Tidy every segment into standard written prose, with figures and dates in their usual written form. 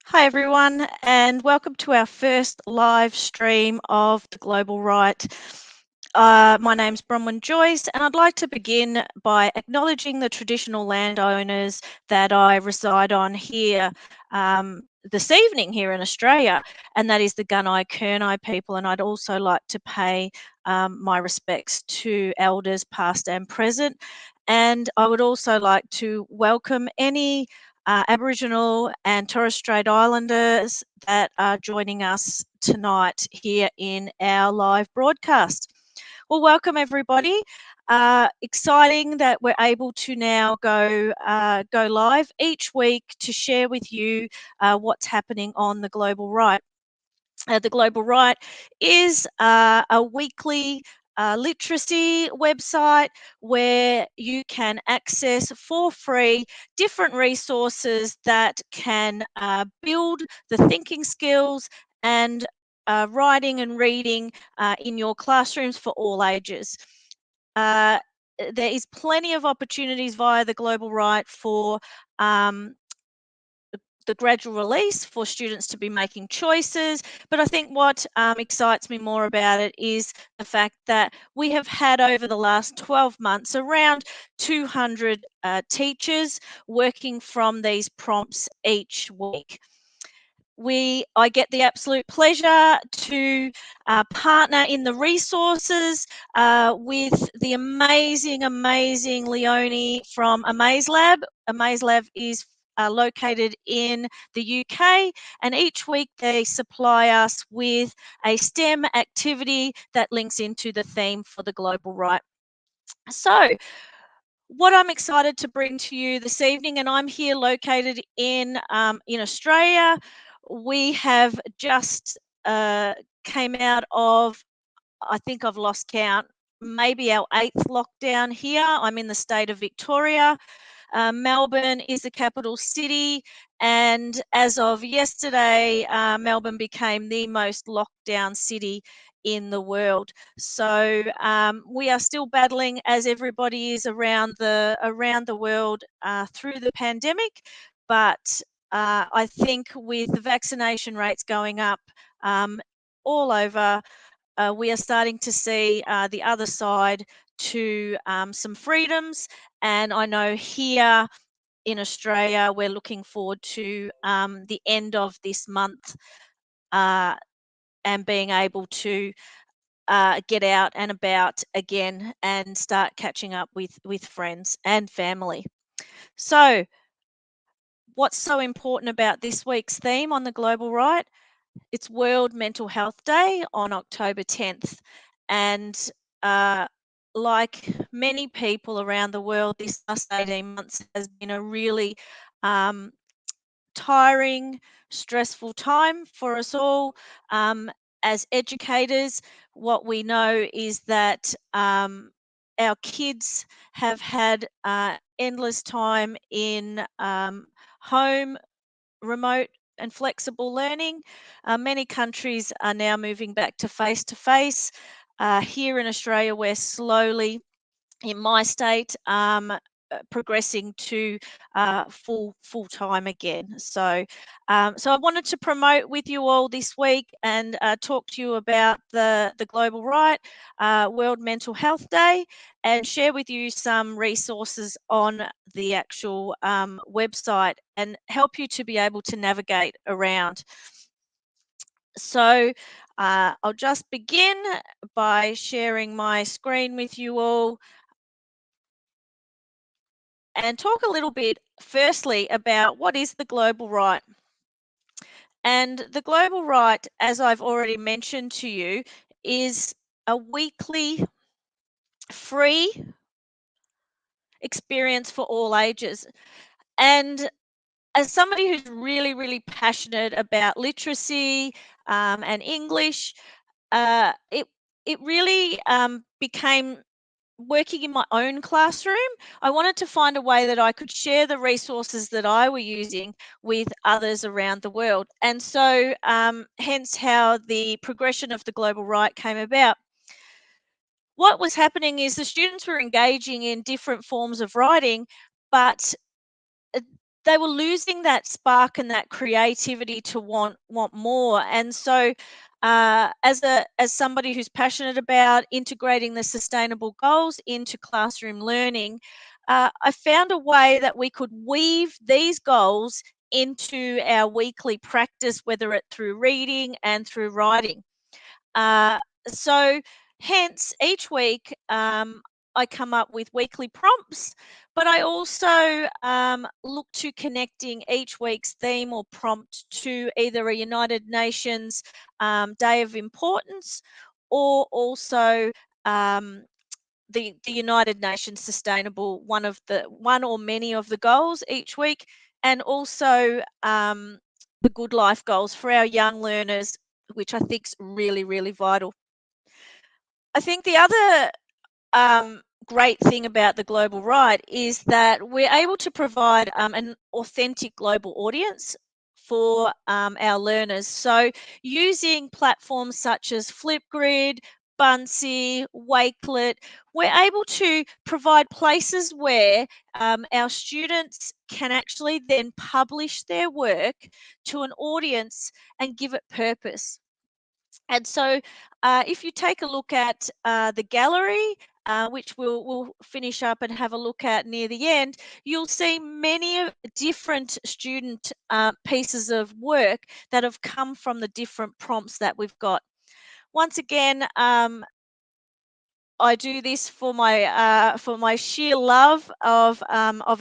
Hi, everyone, and welcome to our first live stream of the Global Right. My name's Bronwyn Joyce, and I'd like to begin by acknowledging the traditional landowners that I reside on here this evening here in Australia, and that is the Gunai-Kurnai people. And I'd also like to pay my respects to elders past and present. And I would also like to welcome any Aboriginal and Torres Strait Islanders that are joining us tonight here in our live broadcast. Well, welcome everybody. Exciting that we're able to now go live each week to share with you what's happening on the Global Right. The Global Right is a weekly literacy website where you can access for free different resources that can build the thinking skills and writing and reading in your classrooms for all ages. Uh, there is plenty of opportunities via the Global Right for the gradual release for students to be making choices. But I think what excites me more about it is the fact that we have had over the last 12 months around 200 teachers working from these prompts each week. I get the absolute pleasure to partner in the resources with the amazing Leonie from Amaze Lab. Amaze Lab is located in the UK, and each week they supply us with a STEM activity that links into the theme for the Global Right. So, what I'm excited to bring to you this evening, and I'm here located in Australia. We have just came out of, I think I've lost count, maybe our 8th lockdown here. I'm in the state of Victoria. Melbourne is the capital city, and as of yesterday, Melbourne became the most locked down city in the world. So we are still battling, as everybody is around the world through the pandemic. But I think with the vaccination rates going up all over, we are starting to see the other side to some freedoms. And I know here in Australia, we're looking forward to the end of this month uh, and being able to get out and about again and start catching up with friends and family. So, what's so important about this week's theme on the Global Right? It's World Mental Health Day on October 10th. And uh, like many people around the world, this last 18 months has been a really um, tiring, stressful time for us all. As educators, what we know is that our kids have had endless time in home, remote and flexible learning. Many countries are now moving back to face to face. Here in Australia, we're slowly, in my state, progressing to full time again. So I wanted to promote with you all this week and talk to you about the Global Right, World Mental Health Day, and share with you some resources on the actual website and help you to be able to navigate around. So I'll just begin by sharing my screen with you all and talk a little bit firstly about what is the Global Right. And the Global Right, as I've already mentioned to you, is a weekly free experience for all ages. And as somebody who's really passionate about literacy and English, it really became working in my own classroom. I wanted to find a way that I could share the resources that I were using with others around the world. And so hence how the progression of the Global Right came about. What was happening is the students were engaging in different forms of writing, but they were losing that spark and that creativity to want more. And so as somebody who's passionate about integrating the sustainable goals into classroom learning, I found a way that we could weave these goals into our weekly practice, whether it's through reading and through writing. Uh, so, hence, each week I come up with weekly prompts, but I also look to connecting each week's theme or prompt to either a United Nations Day of Importance, or also um, the United Nations Sustainable, one or many of the goals each week, and also the Good Life goals for our young learners, which I think is really, really vital. I think the other great thing about the Global Right is that we're able to provide an authentic global audience for our learners. So using platforms such as Flipgrid, Bunsey, Wakelet, we're able to provide places where our students can actually then publish their work to an audience and give it purpose. And so if you take a look at the gallery, which we'll finish up and have a look at near the end, you'll see many different student pieces of work that have come from the different prompts that we've got. Once again, I do this for my sheer love of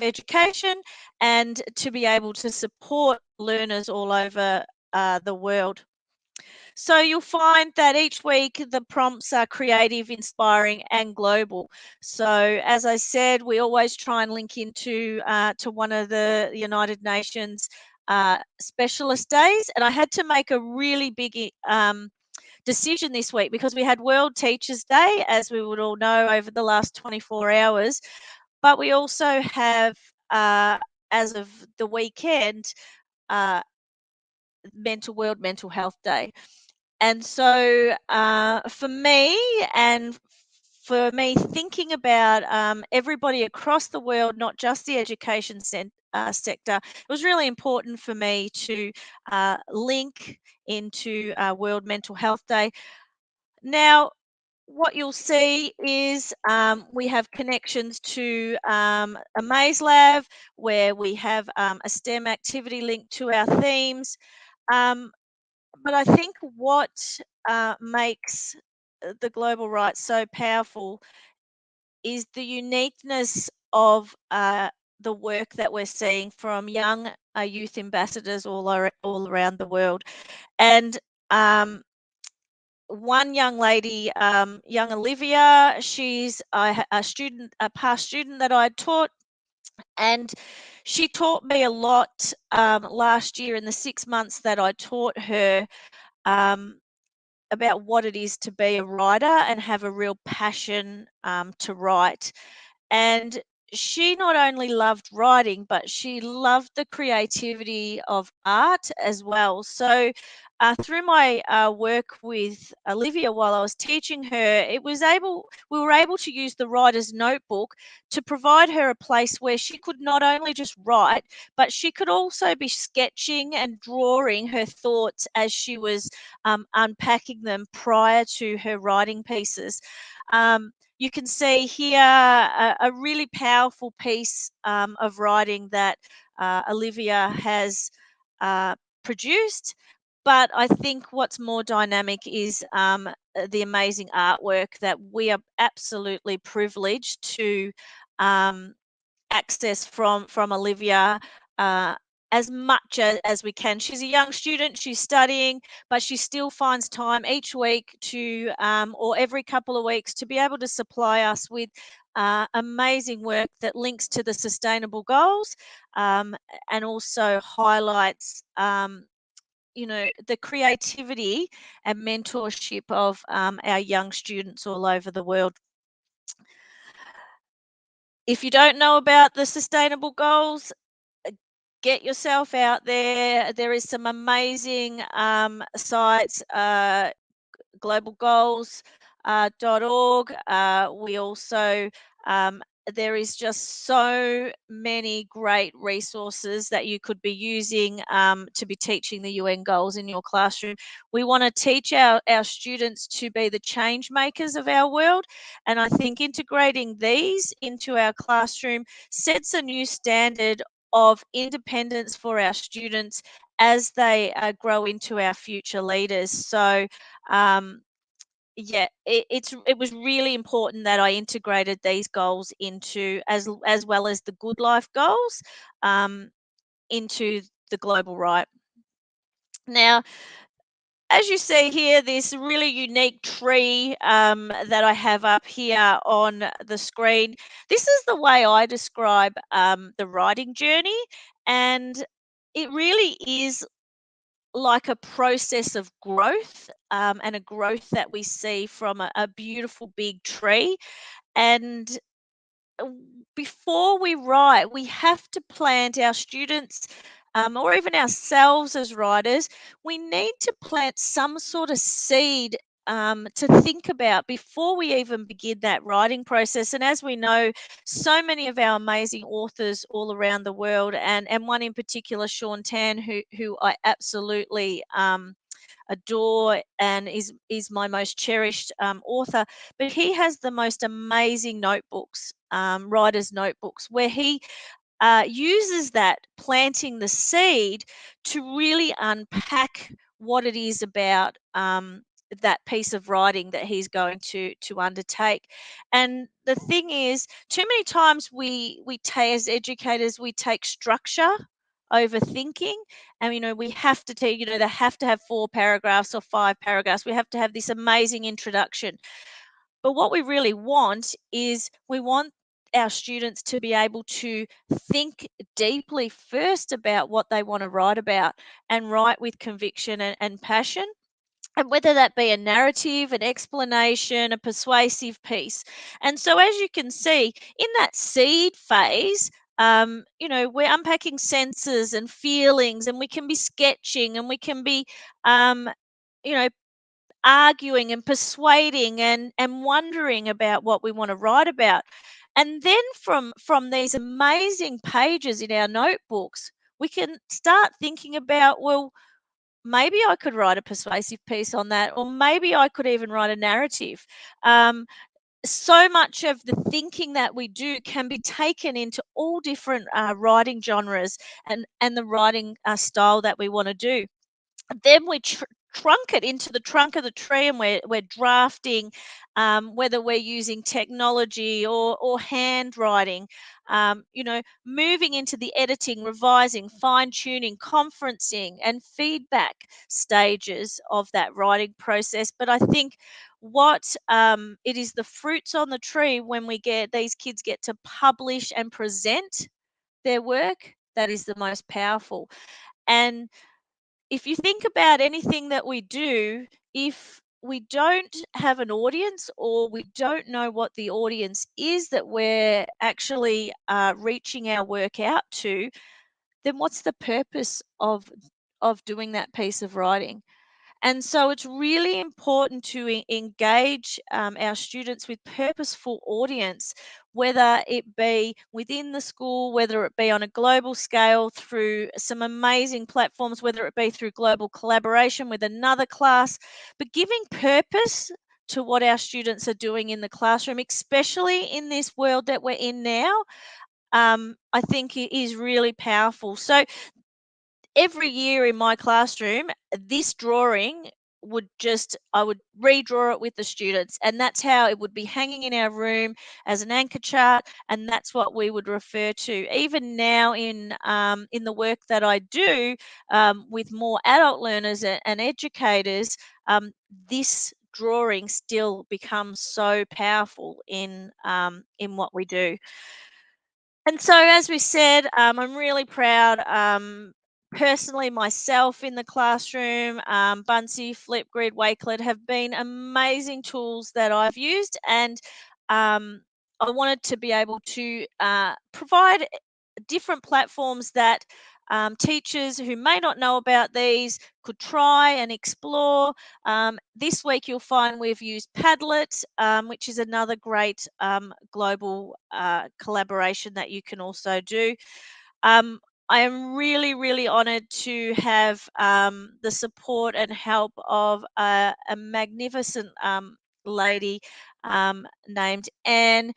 education, and to be able to support learners all over the world. So you'll find that each week the prompts are creative, inspiring, and global. So as I said, we always try and link into to one of the United Nations specialist days, and I had to make a really big decision this week because we had World Teachers Day, as we would all know, over the last 24 hours, but we also have, as of the weekend, uh, World Mental Health Day. And so for me, and for me thinking about everybody across the world, not just the education sector, it was really important for me to link into World Mental Health Day. Now, what you'll see is we have connections to a Maze Lab, where we have a STEM activity linked to our themes. But I think what makes the Global Right so powerful is the uniqueness of the work that we're seeing from young youth ambassadors all around the world. And one young lady, young Olivia, she's a past student that I taught, and she taught me a lot last year in the 6 months that I taught her. Um, about what it is to be a writer and have a real passion to write. And she not only loved writing, but she loved the creativity of art as well. So through my work with Olivia while I was teaching her, we were able to use the writer's notebook to provide her a place where she could not only just write, but she could also be sketching and drawing her thoughts as she was unpacking them prior to her writing pieces. You can see here a really powerful piece of writing that Olivia has produced. But I think what's more dynamic is the amazing artwork that we are absolutely privileged to access from Olivia uh, as much as we can. She's a young student, she's studying, but she still finds time each week to, or every couple of weeks, to be able to supply us with amazing work that links to the sustainable goals and also highlights. The creativity and mentorship of our young students all over the world. If you don't know about the sustainable goals, get yourself out there. There is some amazing sites, globalgoals.org. We also there is just so many great resources that you could be using to be teaching the UN goals in your classroom. We want to teach our students to be the change makers of our world. And I think integrating these into our classroom sets a new standard of independence for our students as they grow into our future leaders. So, um, yeah, it was really important that I integrated these goals into as well as the good life goals um, into the global right. Now, as you see here, this really unique tree that I have up here on the screen. This is the way I describe the writing journey, and it really is like a process of growth and a growth that we see from a beautiful big tree. And before we write, we have to plant our students or even ourselves as writers. We need to plant some sort of seed to think about before we even begin that writing process. And as we know, so many of our amazing authors all around the world, and one in particular, Sean Tan, who I absolutely adore and is my most cherished author. But he has the most amazing notebooks, writers' notebooks, where he uses that planting the seed to really unpack what it is about that piece of writing that he's going to undertake. And the thing is, too many times we take, as educators, we take structure over thinking. And we have to take, they have to have 4 paragraphs or 5 paragraphs. We have to have this amazing introduction. But what we really want is we want our students to be able to think deeply first about what they want to write about, and write with conviction and passion. And whether that be a narrative, an explanation, a persuasive piece. And so, as you can see, in that seed phase, we're unpacking senses and feelings, and we can be sketching, and we can be, you know, arguing and persuading and wondering about what we want to write about. And then from these amazing pages in our notebooks, we can start thinking about, well, maybe I could write a persuasive piece on that, or maybe I could even write a narrative. So much of the thinking that we do can be taken into all different writing genres and the writing style that we want to do. Then we trunk it into the trunk of the tree, and we're drafting, whether we're using technology or handwriting, moving into the editing, revising, fine tuning, conferencing, and feedback stages of that writing process. But I think what it is, the fruits on the tree when these kids get to publish and present their work, that is the most powerful. And if you think about anything that we do, if we don't have an audience, or we don't know what the audience is that we're actually reaching our work out to, then what's the purpose of doing that piece of writing? And so it's really important to engage our students with purposeful audience, whether it be within the school, whether it be on a global scale through some amazing platforms, whether it be through global collaboration with another class, but giving purpose to what our students are doing in the classroom, especially in this world that we're in now, I think it is really powerful. So every year in my classroom, this drawing I would redraw it with the students, and that's how it would be hanging in our room as an anchor chart, and that's what we would refer to. Even now in the work that I do with more adult learners and educators, this drawing still becomes so powerful in what we do. And so, as we said, I'm really proud. Personally, myself in the classroom, Bunsey, Flipgrid, Wakelet have been amazing tools that I've used, and I wanted to be able to provide different platforms that teachers who may not know about these could try and explore. This week you'll find we've used Padlet, which is another great global collaboration that you can also do. I am really, really honoured to have the support and help of a magnificent lady named Anne,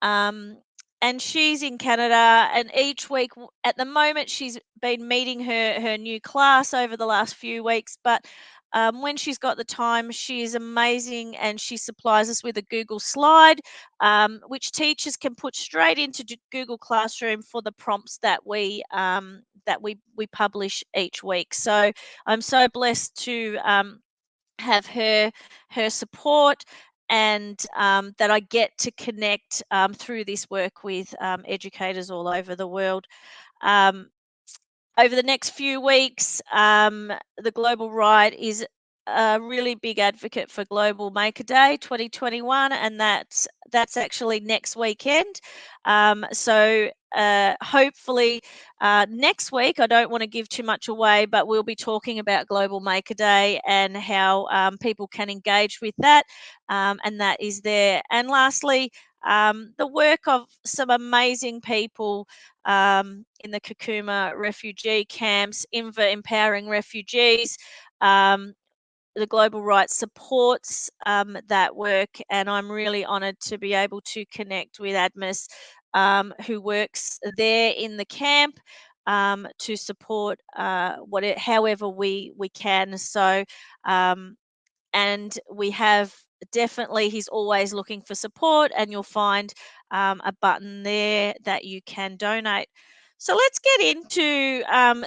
um, and she's in Canada. And each week, at the moment, she's been meeting her new class over the last few weeks. But when she's got the time, she is amazing, and she supplies us with a Google slide, which teachers can put straight into Google Classroom for the prompts that we publish each week. So I'm so blessed to have her support, and that I get to connect through this work with educators all over the world. Um, Over the next few weeks, the Global Right is a really big advocate for Global Maker Day 2021, and that's actually next weekend. So hopefully next week, I don't want to give too much away, but we'll be talking about Global Maker Day and how people can engage with that, and that is there. And lastly, the work of some amazing people in the Kakuma refugee camps, Empowering Refugees. Um, the Global Rights supports that work, and I'm really honoured to be able to connect with Admis, who works there in the camp, to support however we can. So, and we have definitely, he's always looking for support, and you'll find a button there that you can donate. So let's get into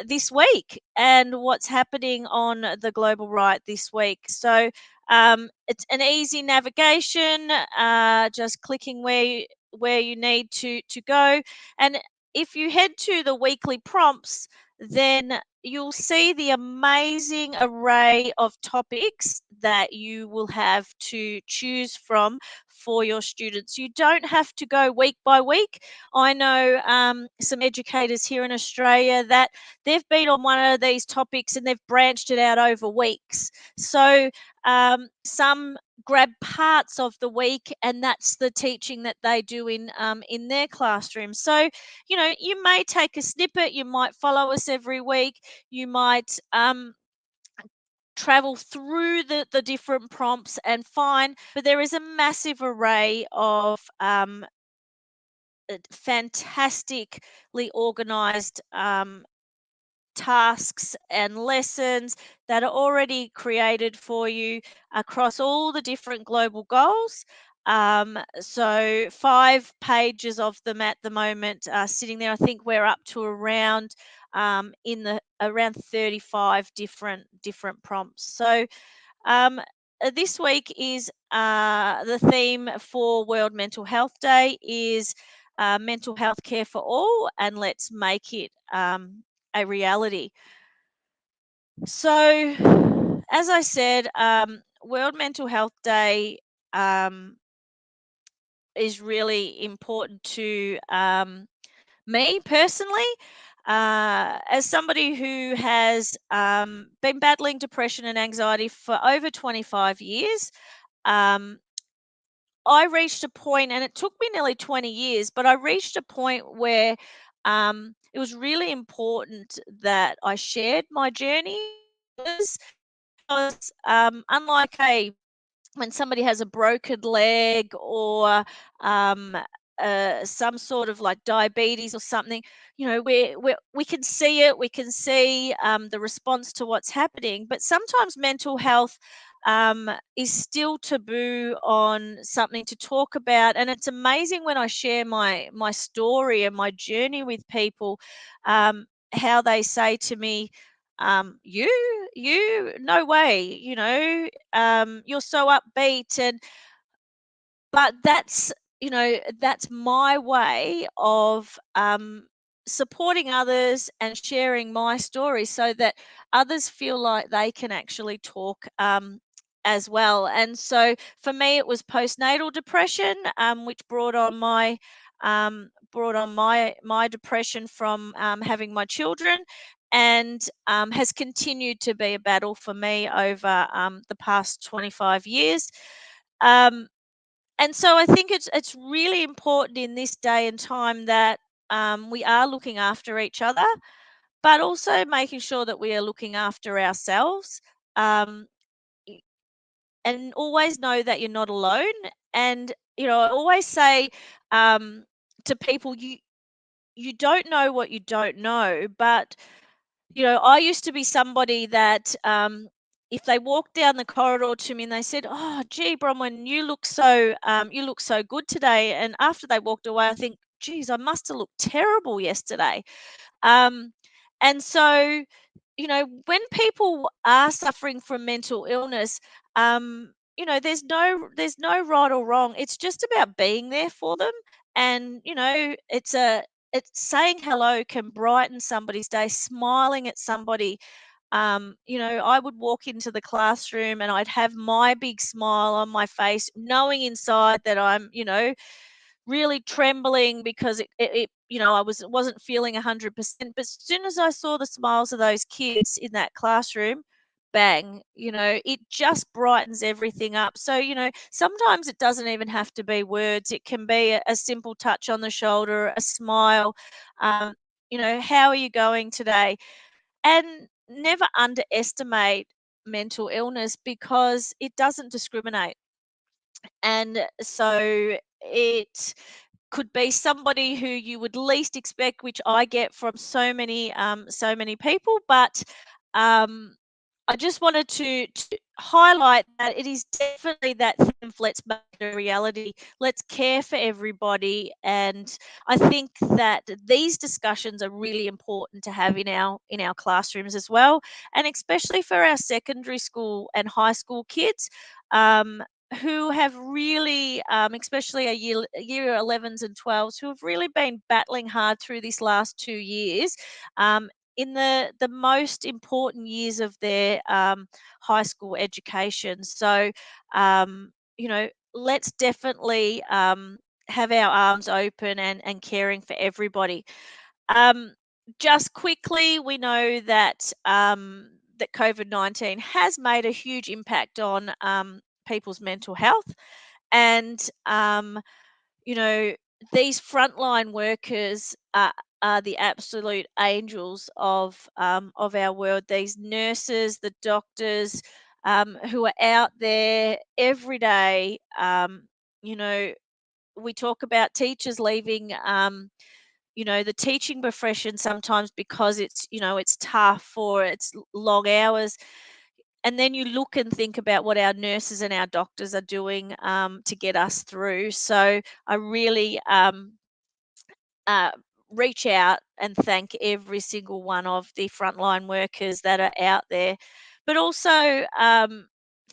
this week and what's happening on the Global Right this week. So it's an easy navigation, just clicking where you need to go. And if you head to the weekly prompts, then you'll see the amazing array of topics that you will have to choose from for your students. You don't have to go week by week. I know some educators here in Australia that they've been on one of these topics and they've branched it out over weeks. So some grab parts of the week, and that's the teaching that they do in their classroom. So you may take a snippet, you might follow us every week, you might travel through the different prompts and find, but there is a massive array of fantastically organized tasks and lessons that are already created for you across all the different global goals. So 5 pages of them at the moment are sitting there. I think we're up to around around 35 different prompts. So this week is the theme for World Mental Health Day is mental health care for all, and let's make it a reality. So, as I said, World Mental Health Day is really important to me personally. As somebody who has been battling depression and anxiety for over 25 years, um, I reached a point, and it took me nearly 20 years, but I reached a point where it was really important that I shared my journey with others, because unlike when somebody has a broken leg or um, some sort of like diabetes or something, we can see it, we can see the response to what's happening, but sometimes mental health is still taboo on something to talk about. And it's amazing when I share my story and my journey with people, how they say to me, you no way, you're so upbeat. And but that's my way of supporting others and sharing my story, so that others feel like they can actually talk as well. And so for me, it was postnatal depression, which brought on my brought on my depression from having my children, and has continued to be a battle for me over the past 25 years. Um, and so I think it's really important in this day and time that we are looking after each other, but also making sure that we are looking after ourselves. Um, y- and always know that you're not alone. And I always say um, to people, you don't know what you don't know. But I used to be somebody that if they walked down the corridor to me and they said, "Oh, gee, Bronwyn, you look so good today," and after they walked away, I think, "Geez, I must have looked terrible yesterday." Um, and so, when people are suffering from mental illness, there's no right or wrong. It's just about being there for them, and it's saying hello can brighten somebody's day. Smiling at somebody. I would walk into the classroom and I'd have my big smile on my face, knowing inside that I'm, really trembling because I wasn't feeling 100%. But as soon as I saw the smiles of those kids in that classroom, bang, it just brightens everything up. So sometimes it doesn't even have to be words. It can be a simple touch on the shoulder, a smile. um, how are you going today? And never underestimate mental illness, because it doesn't discriminate. And so it could be somebody who you would least expect, which I get from so many people. But um, I just wanted to highlight that it is definitely that thing of let's make it a reality. Let's care for everybody. And I think that these discussions are really important to have in our classrooms as well, and especially for our secondary school and high school kids. Um, who have really, especially year 11s and 12s, who have really been battling hard through this last 2 years, in the most important years of their high school education. So, let's definitely have our arms open and caring for everybody. Um, just quickly, we know that COVID-19 has made a huge impact on people's mental health, and you know these frontline workers are the absolute angels of our world. These nurses, the doctors, who are out there every day. You know, we talk about teachers leaving. The teaching profession sometimes because it's tough or it's long hours. And then you look and think about what our nurses and our doctors are doing to get us through. So I really uh, reach out and thank every single one of the frontline workers that are out there. But also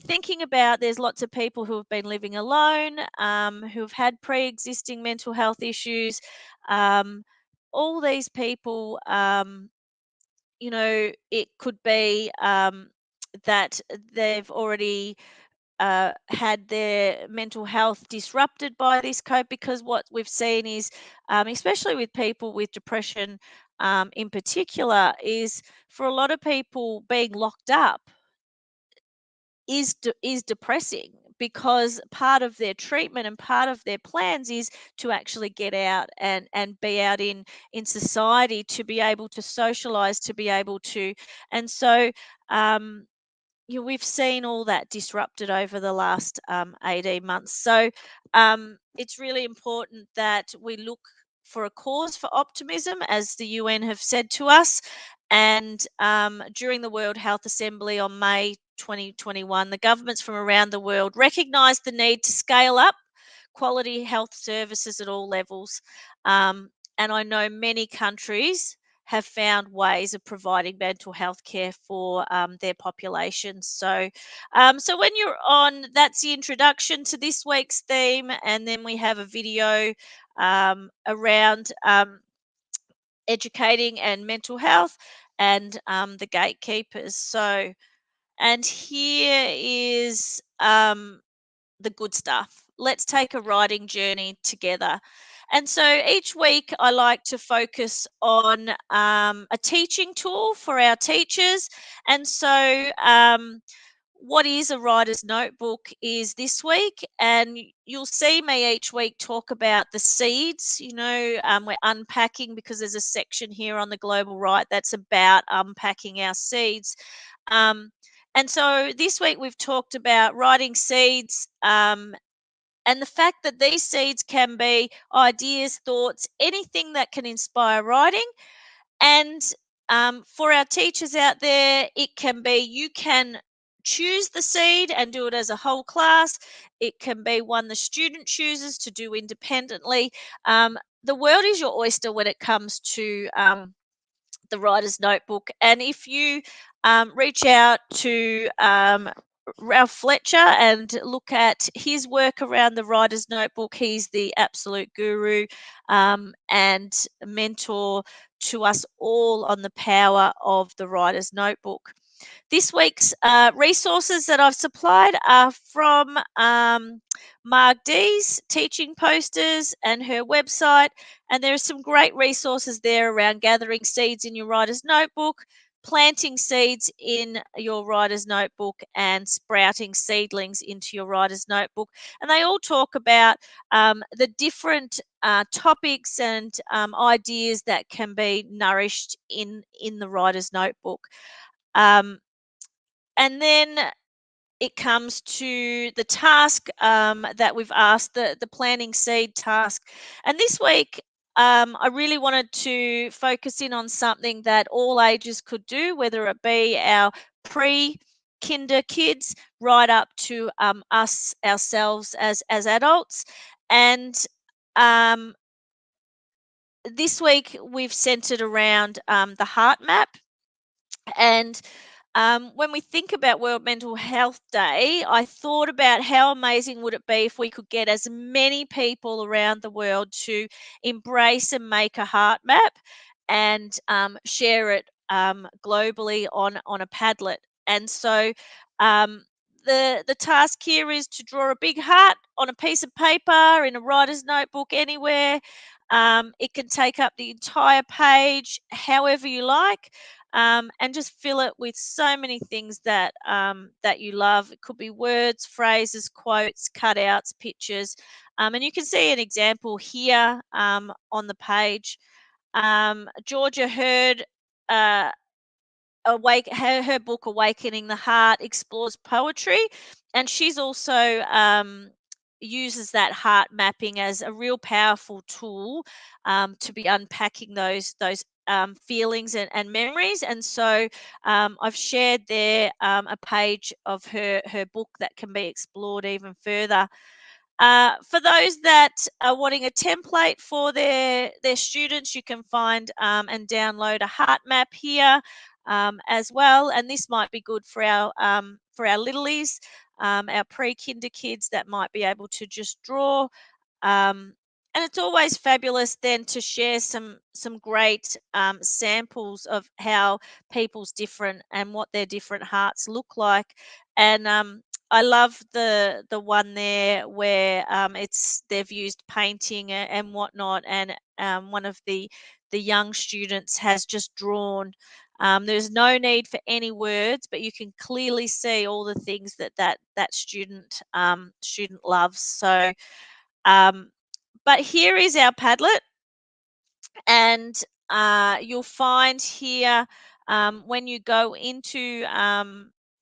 thinking about, there's lots of people who have been living alone, who've had pre-existing mental health issues. Um, all these people, it could be that they've already had their mental health disrupted by this COVID, because what we've seen is, especially with people with depression in particular, is for a lot of people being locked up is depressing, because part of their treatment and part of their plans is to actually get out and be out in society, to be able to socialize, to be able to. And so um, we've seen all that disrupted over the last 18 months. So it's really important that we look for a cause for optimism, as the UN have said to us. And during the World Health Assembly on May 2021, the governments from around the world recognised the need to scale up quality health services at all levels. And I know many countries have found ways of providing mental health care for their populations. So when you're on, that's the introduction to this week's theme, and then we have a video around educating and mental health, and the gatekeepers. So, and here is the good stuff. Let's take a writing journey together. And so each week I like to focus on a teaching tool for our teachers. And so what is a writer's notebook is this week, and you'll see me each week talk about the seeds. We're unpacking because there's a section here on the global right that's about unpacking our seeds. Um, and so this week we've talked about writing seeds, and the fact that these seeds can be ideas, thoughts, anything that can inspire writing. And for our teachers out there, it can be you can choose the seed and do it as a whole class. It can be one the student chooses to do independently. The world is your oyster when it comes to the writer's notebook. And if you reach out to Ralph Fletcher and look at his work around the writer's notebook, he's the absolute guru and mentor to us all on the power of the writer's notebook. This week's resources that I've supplied are from Marg D's teaching posters and her website. And there are some great resources there around gathering seeds in your writer's notebook, planting seeds in your writer's notebook, and sprouting seedlings into your writer's notebook. And they all talk about the different topics and ideas that can be nourished in the writer's notebook. And then it comes to the task that we've asked, the planting seed task. And this week, I really wanted to focus in on something that all ages could do, whether it be our pre-kinder kids right up to us ourselves as adults. And um, this week we've centered around the heart map. And when we think about World Mental Health Day, I thought about how amazing would it be if we could get as many people around the world to embrace and make a heart map and share it globally on a Padlet. And so the task here is to draw a big heart on a piece of paper in a writer's notebook anywhere. It can take up the entire page, however you like, and just fill it with so many things that you love. It could be words, phrases, quotes, cutouts, pictures, and you can see an example here on the page. Georgia Hurd. Her book Awakening the Heart explores poetry, and she's also uses that heart mapping as a real powerful tool to be unpacking those feelings and memories. And so I've shared there a page of her book that can be explored even further. For those that are wanting a template for their students, you can find and download a heart map here as well. And this might be good for our littlies, our pre-kinder kids that might be able to just draw. And it's always fabulous then to share some great samples of how people's different and what their different hearts look like. And I love the one there where it's they've used painting and whatnot, and one of the young students has just drawn. There's no need for any words, but you can clearly see all the things that student loves. So, but here is our Padlet, and you'll find here when you go into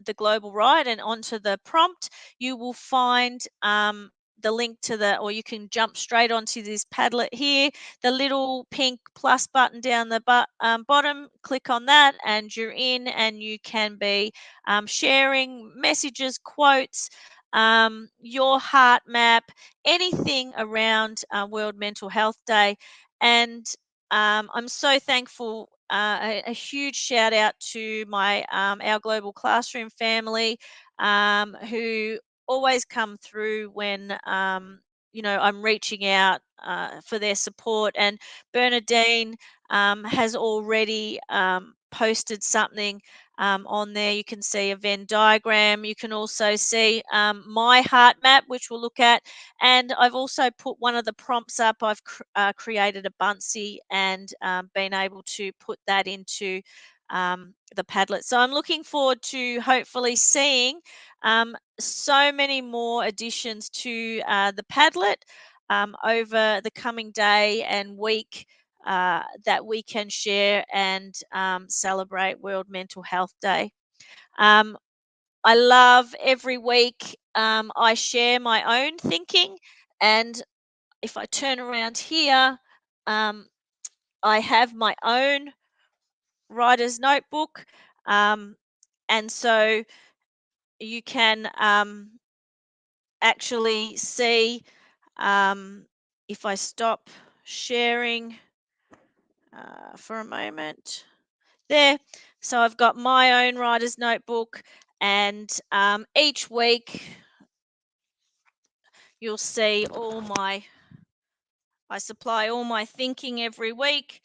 the global right and onto the prompt, you will find the link to or you can jump straight onto this Padlet here, the little pink plus button down the bottom. Click on that and you're in, and you can be sharing messages, quotes, your heart map, anything around World Mental Health Day. And I'm so thankful. A huge shout out to our global classroom family, who always come through when I'm reaching out for their support. And Bernadine has already posted something on there. You can see a Venn diagram. You can also see my heart map, which we'll look at. And I've also put one of the prompts up. I've created a Buncee and been able to put that into the Padlet. So I'm looking forward to hopefully seeing so many more additions to the Padlet over the coming day and week that we can share and celebrate World Mental Health Day. I love every week I share my own thinking, and if I turn around here, I have my own writer's notebook, and so you can actually see if I stop sharing for a moment there. So I've got my own writer's notebook, and each week you'll see I supply all my thinking every week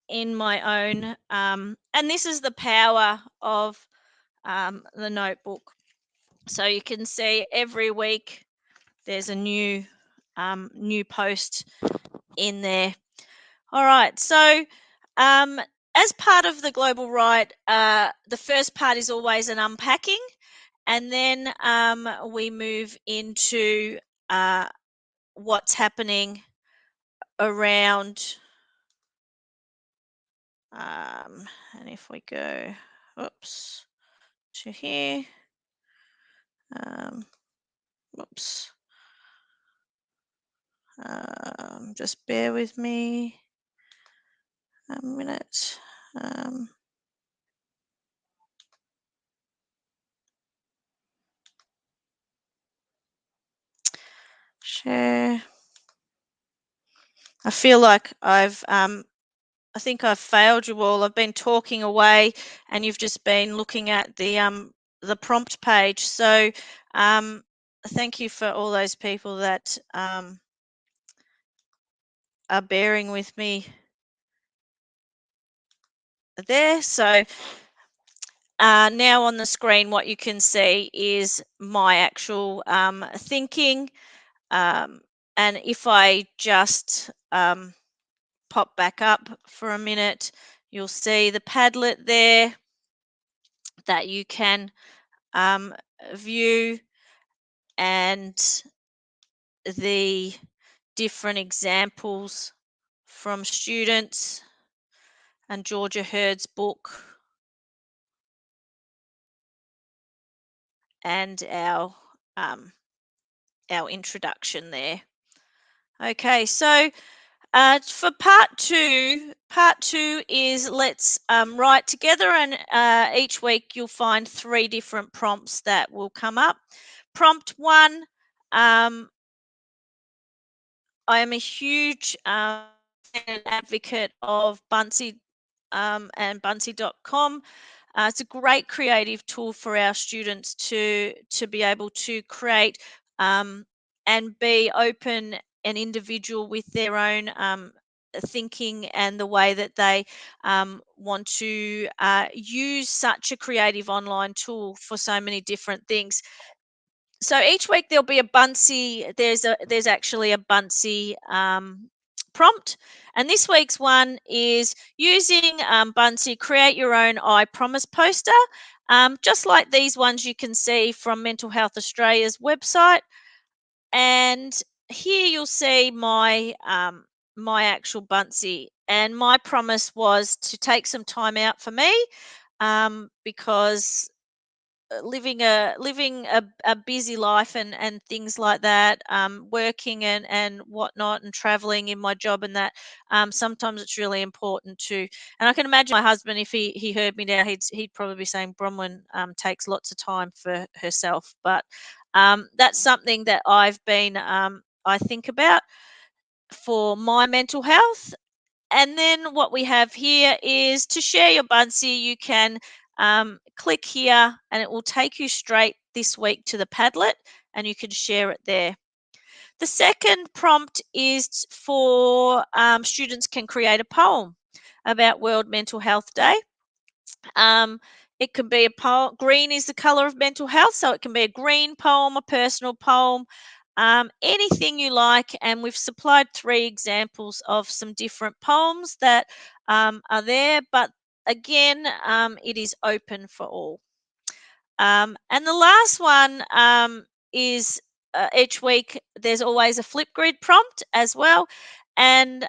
in my own, and this is the power of the notebook. So you can see every week there's a new post in there. All right, so as part of the Global Write, the first part is always an unpacking, and then we move into what's happening around, and if we go, oops, to here, whoops, just bear with me a minute. Share. I feel like I think I've failed you all. I've been talking away, and you've just been looking at the prompt page. So thank you for all those people that are bearing with me there. So now on the screen, what you can see is my actual thinking. And if I just pop back up for a minute, you'll see the Padlet there that you can view, and the different examples from students and Georgia Hurd's book and our introduction there. Okay, so for part two is let's write together, and each week you'll find 3 different prompts that will come up. Prompt 1, I am a huge advocate of Buncee and Buncee.com. It's a great creative tool for our students to be able to create and be open and individual with their own thinking and the way that they want to use such a creative online tool for so many different things. So each week there'll be a Buncee. There's actually a Buncee prompt, and this week's one is using Buncee. Create your own I Promise poster, just like these ones you can see from Mental Health Australia's website. And here you'll see my my actual Buncee, and my promise was to take some time out for me because living a busy life and things like that, working and whatnot, and traveling in my job, and that sometimes it's really important to. And I can imagine my husband, if he heard me now, he'd probably be saying Bronwyn takes lots of time for herself. But that's something that I've been I think about for my mental health. And then what we have here is to share your Buncee. You can click here and it will take you straight this week to the Padlet, and you can share it there. The second prompt is for students can create a poem about World Mental Health Day. It can be a poem. Green is the color of mental health, so it can be a green poem, a personal poem, anything you like. And we've supplied 3 examples of some different poems that are there, but again, it is open for all. And the last one is each week there's always a Flipgrid prompt as well. And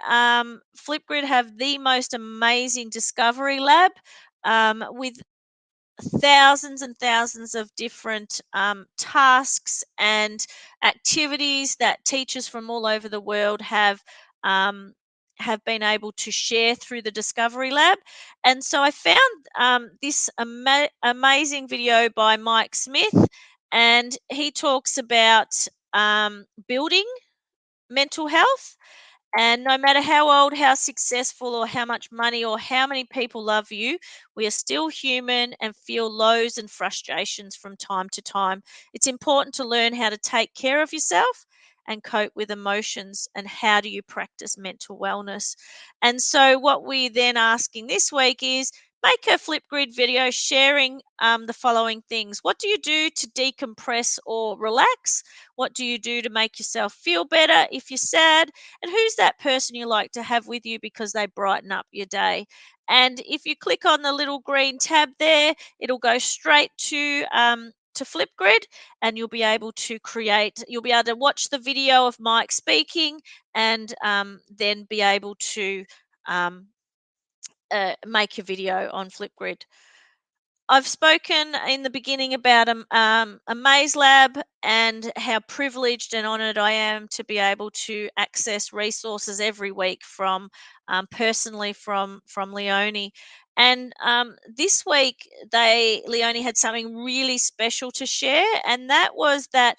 Flipgrid have the most amazing discovery lab with thousands and thousands of different tasks and activities that teachers from all over the world um, have been able to share through the Discovery Lab. And so I found this amazing video by Mike Smith, and he talks about building mental health. And no matter how old, how successful, or how much money, or how many people love you, we are still human and feel lows and frustrations from time to time. It's important to learn how to take care of yourself and cope with emotions. And how do you practice mental wellness? And so, what we're then asking this week is make a Flipgrid video sharing the following things. What do you do to decompress or relax? What do you do to make yourself feel better if you're sad? And who's that person you like to have with you because they brighten up your day? And if you click on the little green tab there, it'll go straight to Flipgrid, and you'll be able to watch the video of Mike speaking, and then be able to um, make your video on Flipgrid. I've spoken in the beginning about a maze lab and how privileged and honoured I am to be able to access resources every week from personally from Leonie. And this week, Leonie had something really special to share, and that was that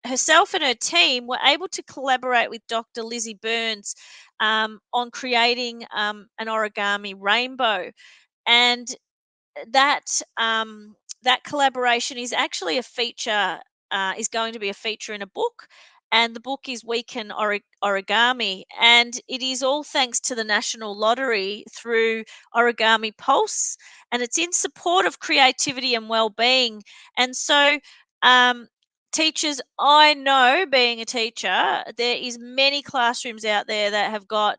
herself and her team were able to collaborate with Dr. Lizzie Burns on creating an origami rainbow. And that that collaboration is actually a feature, is going to be a feature in a book, and the book is We Can Origami, and it is all thanks to the National Lottery through Origami Pulse, and it's in support of creativity and well-being. And so teachers, I know, being a teacher, there is many classrooms out there that have got,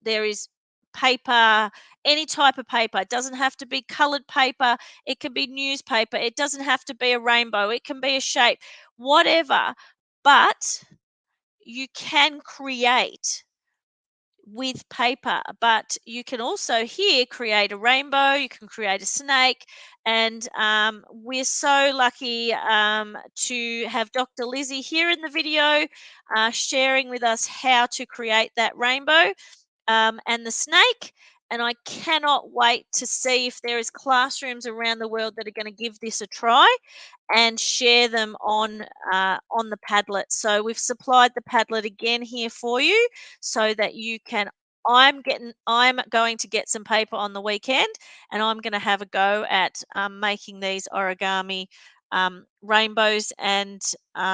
there is paper, any type of paper. It doesn't have to be colored paper. It can be newspaper. It doesn't have to be a rainbow. It can be a shape, whatever. But you can create with paper, but you can also here create a rainbow, you can create a snake. And we're so lucky to have Dr. Lizzie here in the video sharing with us how to create that rainbow and the snake. And I cannot wait to see if there is classrooms around the world that are going to give this a try and share them on the Padlet. So we've supplied the Padlet again here for you, so that you can. I'm going to get some paper on the weekend, and I'm going to have a go at making these origami rainbows and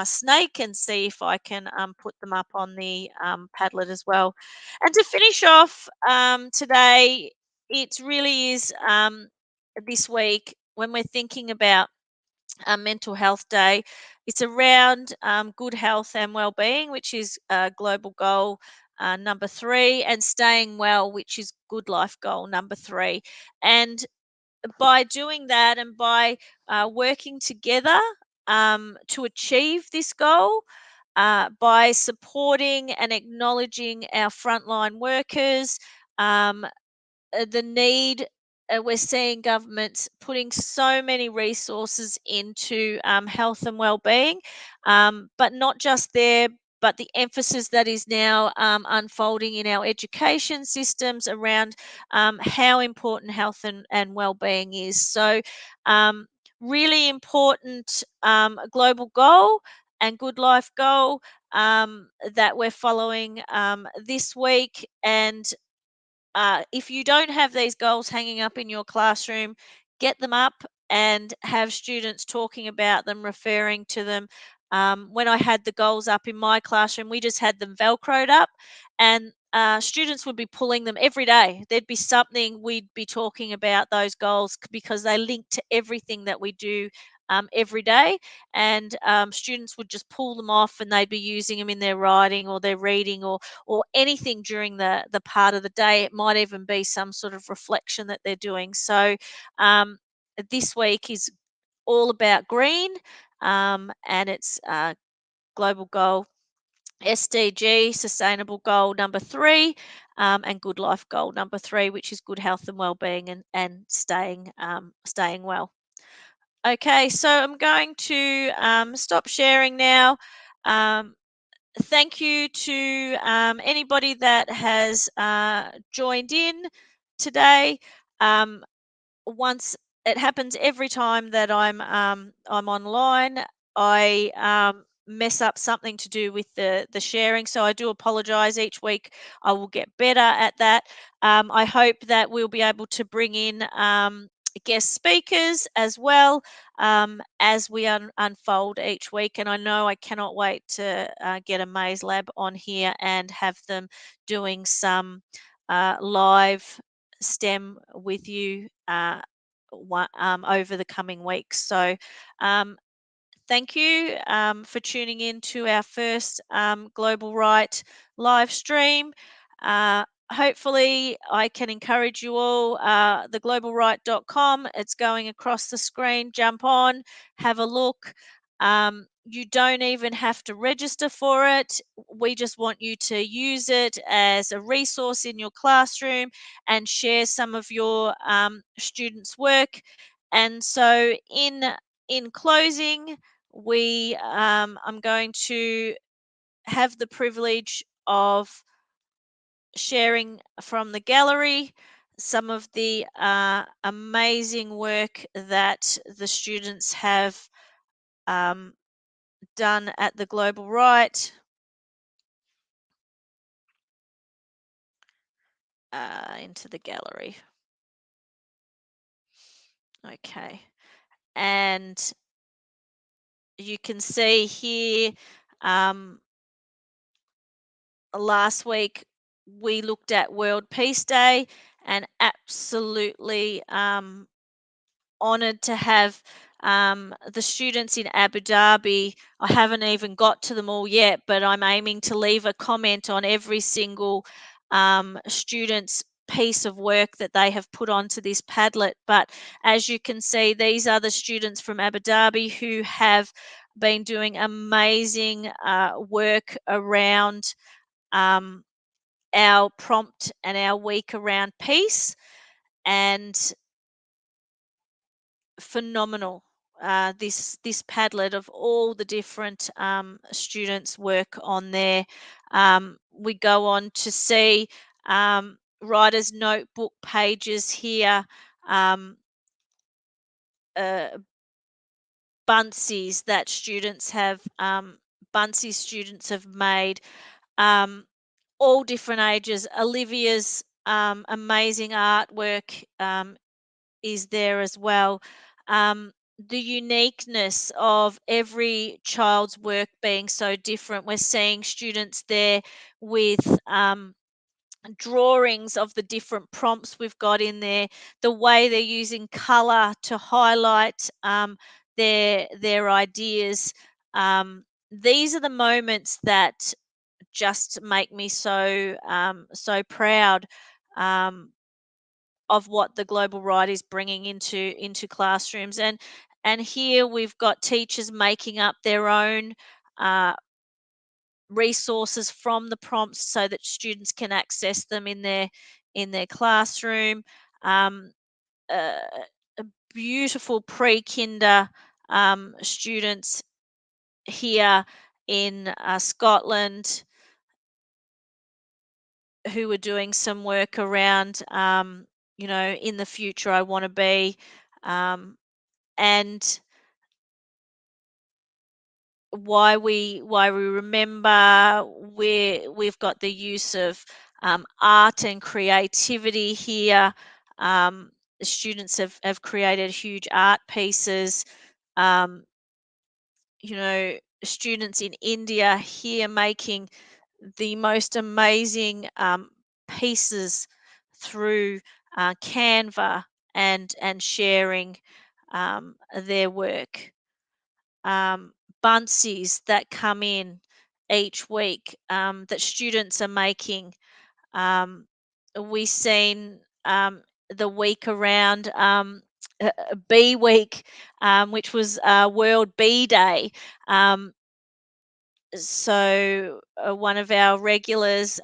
snake, and see if I can put them up on the Padlet as well. And to finish off today, it really is this week when we're thinking about Mental Health Day. It's around good health and well-being, which is global goal number 3, and staying well, which is good life goal number 3. And by doing that, and by working together to achieve this goal, by supporting and acknowledging our frontline workers, the need, we're seeing governments putting so many resources into health and well-being, but not just there, but the emphasis that is now unfolding in our education systems around how important health and well-being is. So really important global goal and good life goal that we're following this week. And if you don't have these goals hanging up in your classroom, get them up and have students talking about them, referring to them. When I had the goals up in my classroom, we just had them velcroed up, and students would be pulling them every day. There'd be something we'd be talking about those goals because they link to everything that we do every day, and students would just pull them off, and they'd be using them in their writing or their reading or anything during the part of the day. It might even be some sort of reflection that they're doing. So this week is all about green, and it's global goal SDG, sustainable goal number 3, and good life goal number 3, which is good health and well-being and staying well. Okay, so I'm going to stop sharing now. Um, Thank you to anybody that has joined in today. Um, Once it happens every time that I'm online, I mess up something to do with the sharing, so I do apologize. Each week I will get better at that. I hope that we'll be able to bring in guest speakers as well as we unfold each week, and I know I cannot wait to get a maze lab on here and have them doing some live STEM with you over the coming weeks. So, um, thank you for tuning in to our first Global Right live stream. Hopefully, I can encourage you all. Theglobalright.com, it's going across the screen. Jump on, have a look. You don't even have to register for it. We just want you to use it as a resource in your classroom and share some of your students' work. And so, in closing, I'm going to have the privilege of sharing from the gallery some of the amazing work that the students have um, done at the Global Right. Into the gallery. Okay. And you can see here um, last week we looked at World Peace Day, and absolutely honoured to have the students in Abu Dhabi. I haven't even got to them all yet, but I'm aiming to leave a comment on every single student's piece of work that they have put onto this Padlet. But as you can see, these are the students from Abu Dhabi who have been doing amazing work around um, our prompt and our week around peace, and phenomenal. This Padlet of all the different students' work on there. We go on to see writer's notebook pages here, um, uh, bunsies that students have made, um, all different ages. Olivia's amazing artwork is there as well. Um, the uniqueness of every child's work being so different. We're seeing students there with drawings of the different prompts we've got in there, the way they're using color to highlight their ideas. These are the moments that just make me so proud. Of what the Global Right is bringing into classrooms. And here we've got teachers making up their own resources from the prompts so that students can access them in their classroom. Um, uh, Beautiful pre-kinder students here in Scotland who are doing some work around, in the future I want to be, um, and why we remember. We've got the use of art and creativity here. The students have created huge art pieces. Um, you know, students in India here making the most amazing pieces through Canva and sharing their work. Bunsies that come in each week that students are making. Um, we seen the week around Bee Week, which was World Bee Day. Um, One of our regulars,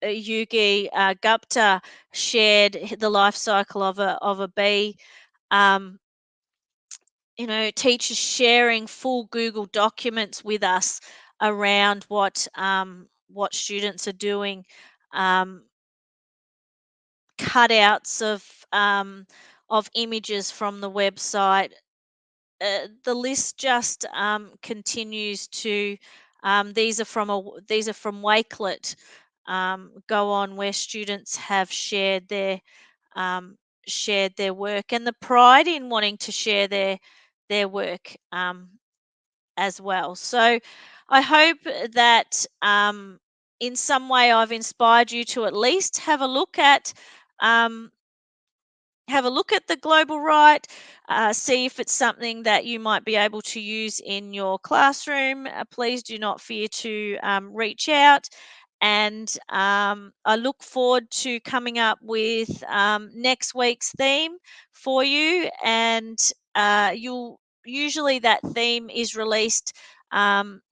Yugi Gupta, shared the life cycle of a bee. Um, Teachers sharing full Google documents with us around what students are doing, um, cutouts of images from the website. The list just continues to. These are from Wakelet. Go on where students have um, shared their work and the pride in wanting to share their work as well. So I hope that in some way I've inspired you to at least um, have a look at the global right, see if it's something that you might be able to use in your classroom. Please do not fear to reach out. And I look forward to coming up with next week's theme for you. And you'll usually that theme is released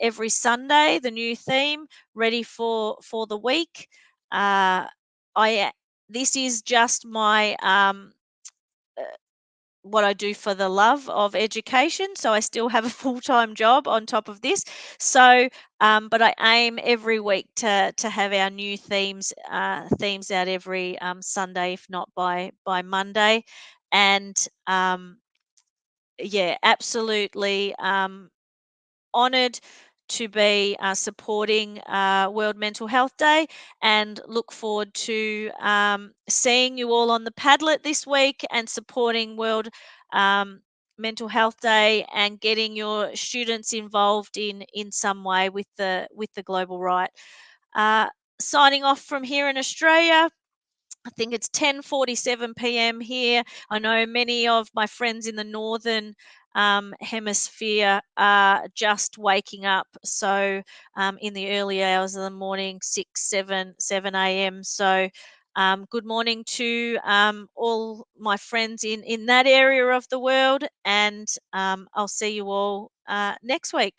every Sunday, the new theme ready for the week. I This is just my uh, what I do for the love of education. So I still have a full-time job on top of this. So, but I aim every week to have our new themes out every Sunday, if not by Monday. And yeah, absolutely. Honoured to be supporting World Mental Health Day and look forward to seeing you all on the Padlet this week and supporting World um, Mental Health Day and getting your students involved in some way with the global right. Uh, Signing off from here in Australia. I think it's 10:47 p.m. here. I know many of my friends in the northern hemisphere are just waking up. So in the early hours of the morning, 6, 7 a.m. So good morning to all my friends in that area of the world. And I'll see you all next week.